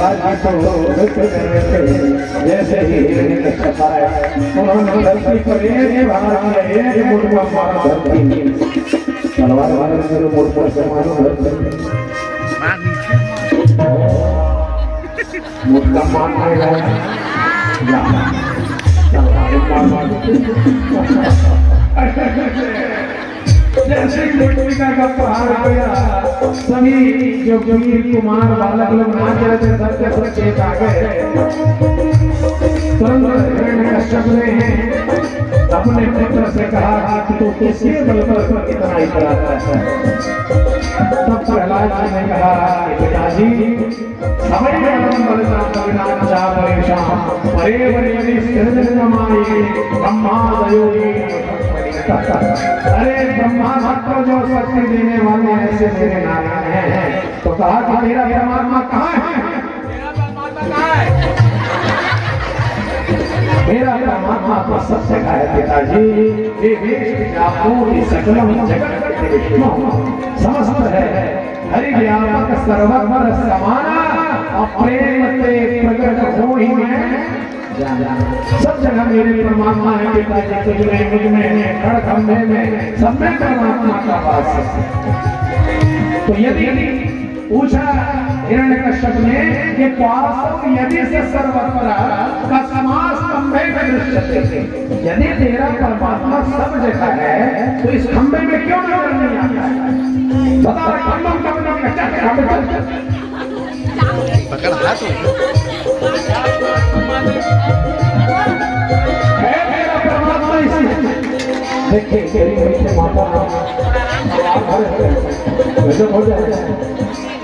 प्रहलाद जी को नृत्य कर रहे थे। जैसे ही हिरण्यकश्यप आया उन्होंने धरती पर एक बार एक मुट्ठा मारा धरती तलवार मारने से मुट्ठा से मारो धरती मुट्ठा मारने गया जैसे मुट्ठा का प्रहार किया सभी जो वीर कुमार बालक लोग नाच रहे थे सबके सब चेत आ गए। तुरंत हिरण्यकश्यप ने अपने पुत्र से कहा कि तू किसके बल पर इतना ही कराता है। तब प्रहलाद जी ने कहा पिताजी सभी बलता कविनाथ जा परेशान परे बने सिरजनमाई ब्रह्मादयोगी। अरे ब्रह्मा को जो शक्ति देने वाले ऐसे मेरे नारायण हैं तो कहा कि मेरा परमात्मा कहाँ है? मेरा परमात्मा तो सब जगह है पिताजी। आपको सकलम जगत विष्णु समस्त है हरि व्यापक सर्वत्र समाना अप्रेम ते प्रकट हो ही मैं सब जगह मेरे परमात्मा है पिताजी। तुझ में खड़ खंभे में सब में परमात्मा का वास है। तो यदि पूछा हिरण्यकश्यप ने कि पार्श्व यदि से सर्वत्र का समास खंभे में दृश्यते यदि तेरा परमात्मा सब जगह है तो इस खंभे में क्यों नजर नहीं आता है? बता पकड़ हाथ मेरा परमात्मा इसी देखिए तेरी माता हो जाए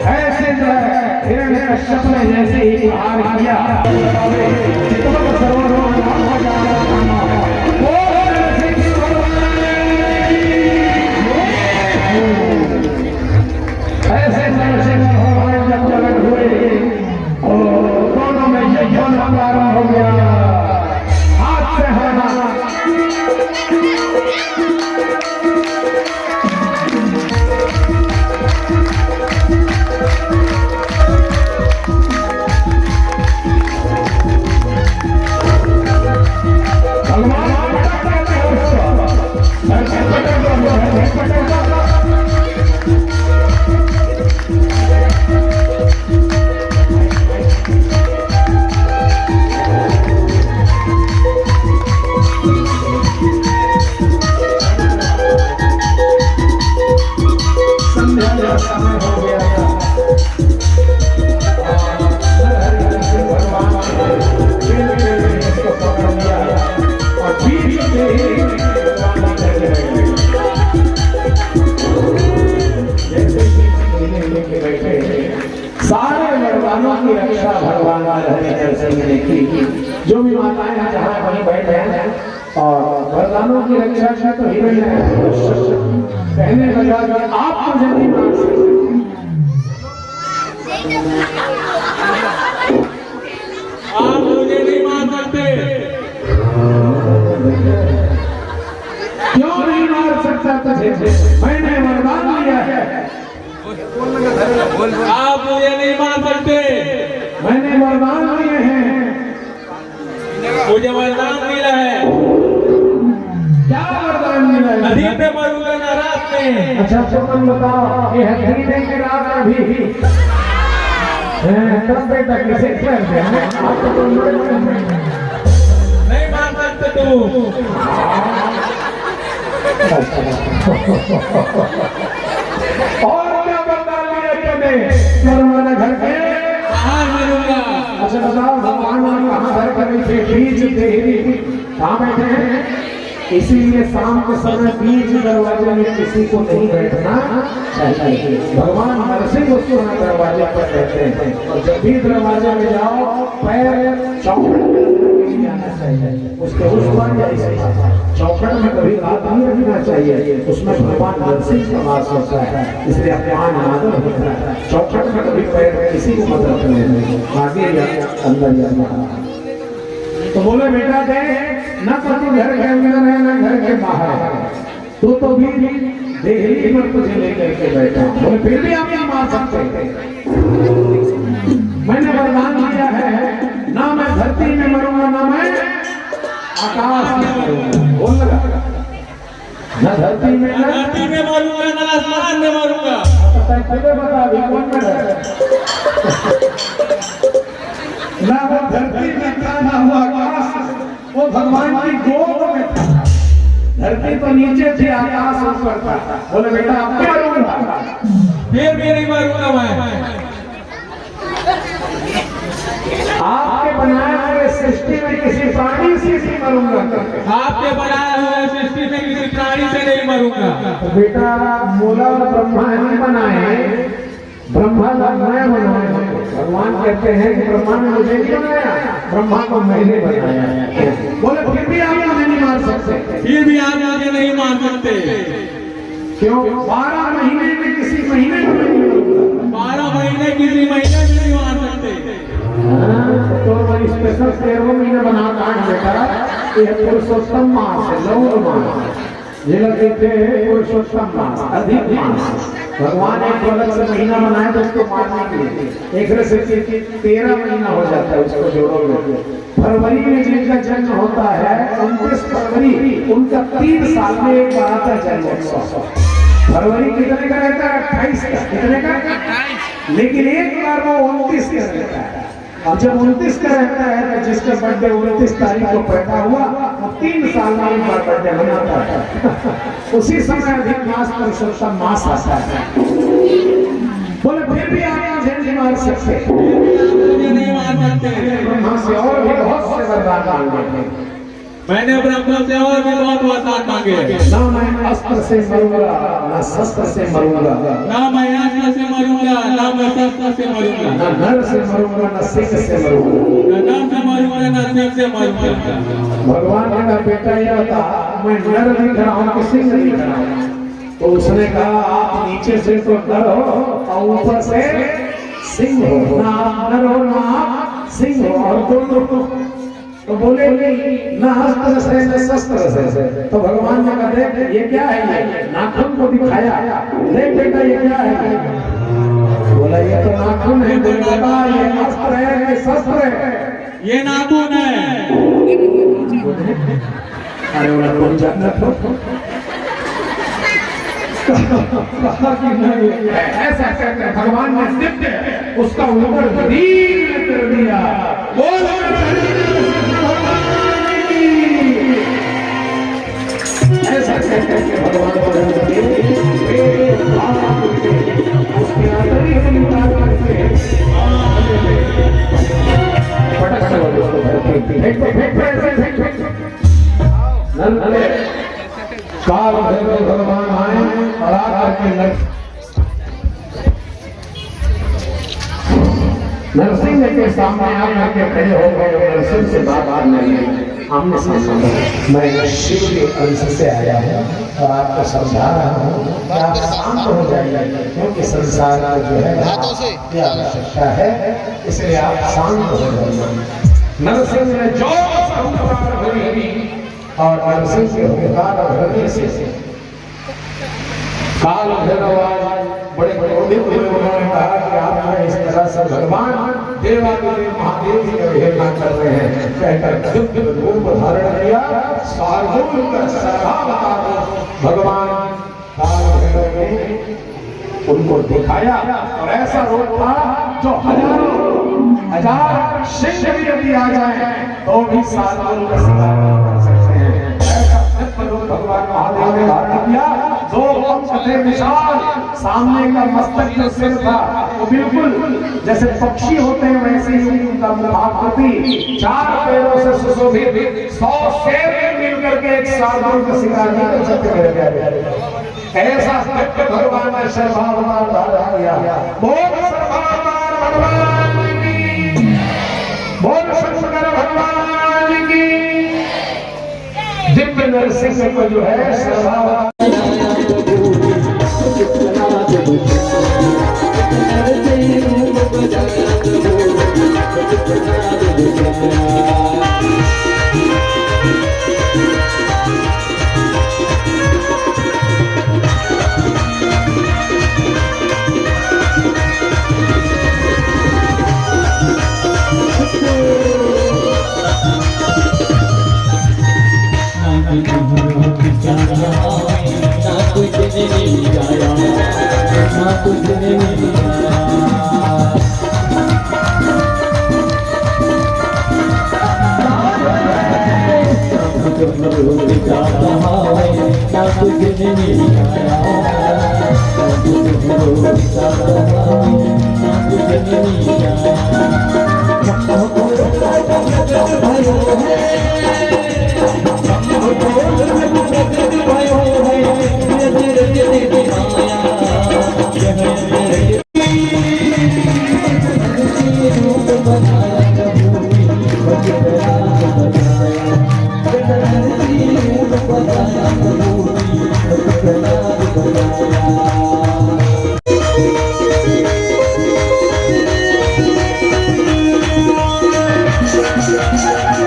ऐसे जो है हिरण्यकश्यप ने जैसे ही प्रहार किया ऐसे जब जगत हुए और दोनों में युद्ध प्रारंभ हो गया। हाथ से हमारा जो भी माताएं हैं जहाँ वहीं बैठे हैं और वरदानों की रक्षा की तो हिरण्य कहने लगा कि आप मुझे नहीं मान सकते। आप मुझे नहीं मान सकते। क्यों नहीं मार सकता तुझे? मैंने वरदान दिया है। आप मुझे नहीं मान सकते। मैंने वरदान दिए हैं। मुझे वरदान मिला है। क्या वरदान मिला है? नदी पे मरूंगा ना रात में। अच्छा तुम बताओ ये है कि रात में भी तब बेटा किसे कर दे आपको नहीं मान सकते तू। और क्या वरदान लिया तुमने? मरूंगा घर पे कहाँ मरूंगा? अच्छा बताओ भगवान कहाँ घर पे बीच देरी कहाँ बैठे हैं? इसीलिए शाम के समय बीच दरवाजे में किसी को नहीं बैठना चाहिए। भगवान नरसिंह उसको दरवाजे पर बैठते हैं और जब भी दरवाजे में जाओ पैर चौखट जाना चाहिए। उसके उस पर या इस चौखट में कभी हाथ नहीं रखना चाहिए। उसमें भगवान नरसिंह का वास होता है इसलिए अपमान आदर होता है। चौखट में कभी पैर किसी को मत रखने आगे या अंदर जाना। तो बोले बेटा दे न तो तू घर के अंदर है न घर के बाहर है। तो भी देहली पर तुझे लेकर के बैठा। बोले फिर भी आप नहीं मार सकते। मैंने वरदान दिया है, ना मैं धरती में मरूंगा, ना मैं आकाश में मरूंगा। बोल लगा, ना धरती में, ना धरती में मरूंगा, ना आसमान में मरूंगा। तुझे बता अभी कौन में डर, ना वो धरती में था, ना वो आकाश, वो भगवान की गोद में था। धरती तो नीचे थी, आकाश ऊपर था। बोले बेटा अब क्या मरूंगा, फिर भी नहीं मरूंगा मैं। आपके बनाए हुए सृष्टि में किसी प्राणी से नहीं मरूंगा। आपके बनाए हुए सृष्टि में किसी प्राणी से नहीं मरूंगा। तो बेटा बोला ब्रह्मा नहीं बनाए, ब्रह्मा मैं बनाया। भगवान कहते हैं कि ब्रह्मा ने मुझे नहीं बनाया, ब्रह्मा को मैंने बनाया। बोले फिर भी आप मुझे नहीं मार सकते, फिर भी आप मुझे नहीं मार सकते। क्यों? 12 महीने में किसी महीने को नहीं मारूंगा। 12 महीने किसी महीने में नहीं मार सकते। तो मैं स्पेशल 13 महीने बना काट बेटा। ये पुरुषोत्तम मास है, लौह मास, ये लगते हैं पुरुषोत्तम मास, अधिक मास। भगवान एक अलग से महीना बनाए तो उसको मारने के लिए एक से 13 महीना हो जाता है। उसको जोड़ोगे, फरवरी में जिनका जन्म होता है 29 फरवरी, उनका 3 साल में एक बार आता है जन्मोत्सव। फरवरी कितने का रहता है? 28 का। कितने का? लेकिन एक बार वो 29 का रहता है। और जब 29 का रहता है तो जिसका बर्थडे 29 तारीख को पैदा हुआ, वो 3 साल में एक बार बर्थडे मनाता है। उसी समय अधिक मास पुरुषोत्तम मास आता है। बोले फिर भी आप मुझे नहीं मार सकते, मुझे नहीं मार सकते। ब्रह्मा से और भी बहुत से वरदान मांगे। मैंने ब्रह्मा से और भी बहुत वरदान मांगे। ना मैं अस्त्र से मरूंगा, ना शस्त्र से मरूंगा, ना मैं अस्त्र से मरूंगा, ना मैं शस्त्र से मरूंगा, ना नर से मरूंगा, ना सिंह से मरूंगा, ना नर से मरूंगा, ना सिंह से मरूंगा। भगवान का बेटा यह था, मैं नर दिख रहा हूँ कि सिंह दिख रहा हूँ? तो उसने कहा आप नीचे से तो नर हो और ऊपर से सिंह हो, ना आप नर हो ना आप सिंह हो, और दोनों। तो बोले ना अस्त्र से न शस्त्र से। तो भगवान ने कहा ये क्या है? ये नाखून को दिखाया, देख बेटा ये क्या है? बोला ये तो नाखून है। बेटा ये अस्त्र है कि शस्त्र है? ये नाखून है। अरे बोला कौन जानता था? ऐसा कहकर भगवान ने दिव्य उसका ऊपर धीरे कर दिया। ऐसा कहकर भगवान उसके अंदर ही उतार करके काल भैरव भगवान आए और आकर के नरसिंह के सामने आकर के खड़े हो गए। नरसिंह से बात करने लगे, आमने सामने। मैं शिव के अंश से आया हूँ और आपको समझा रहा हूँ कि आप शांत हो जाइए, क्योंकि संसार का जो है आपकी आवश्यकता है, इसलिए आप शांत हो जाइए। नरसिंह ने जो और नरसिंह के हुंकार और हृदय से काल भैरव बड़े क्रोधित हुए। उन्होंने कहा कि आप जो इस तरह से भगवान देवादिदेव महादेव की अवहेलना कर रहे हैं, कहकर दिव्य रूप धारण किया। सार्वभौम का सार्वभौम भगवान काल भैरव ने उनको दिखाया और ऐसा रूप था जो हजार सिंह भी यदि आ जाए तो भी सार्वभौम का शिकार नहीं कर सकते हैं। ऐसा दिव्य रूप भगवान महादेव ने धारण किया। दो पंख थे विशाल, सामने का मस्तक जो सिर था वो बिल्कुल जैसे पक्षी होते हैं वैसे ही उनका मुखाकृति, 4 पैरों से सुशोभित 100 शेर मिलकर के एक साधु का शिकार नहीं कर सकते। ऐसा दिव्य भगवान ने सर्वावतार धारण किया। बोल सर्वावतार भगवान की, बोल शंकर भगवान की। दिव्य नरसिंह को जो है सर्वावतार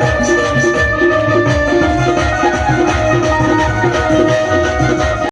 है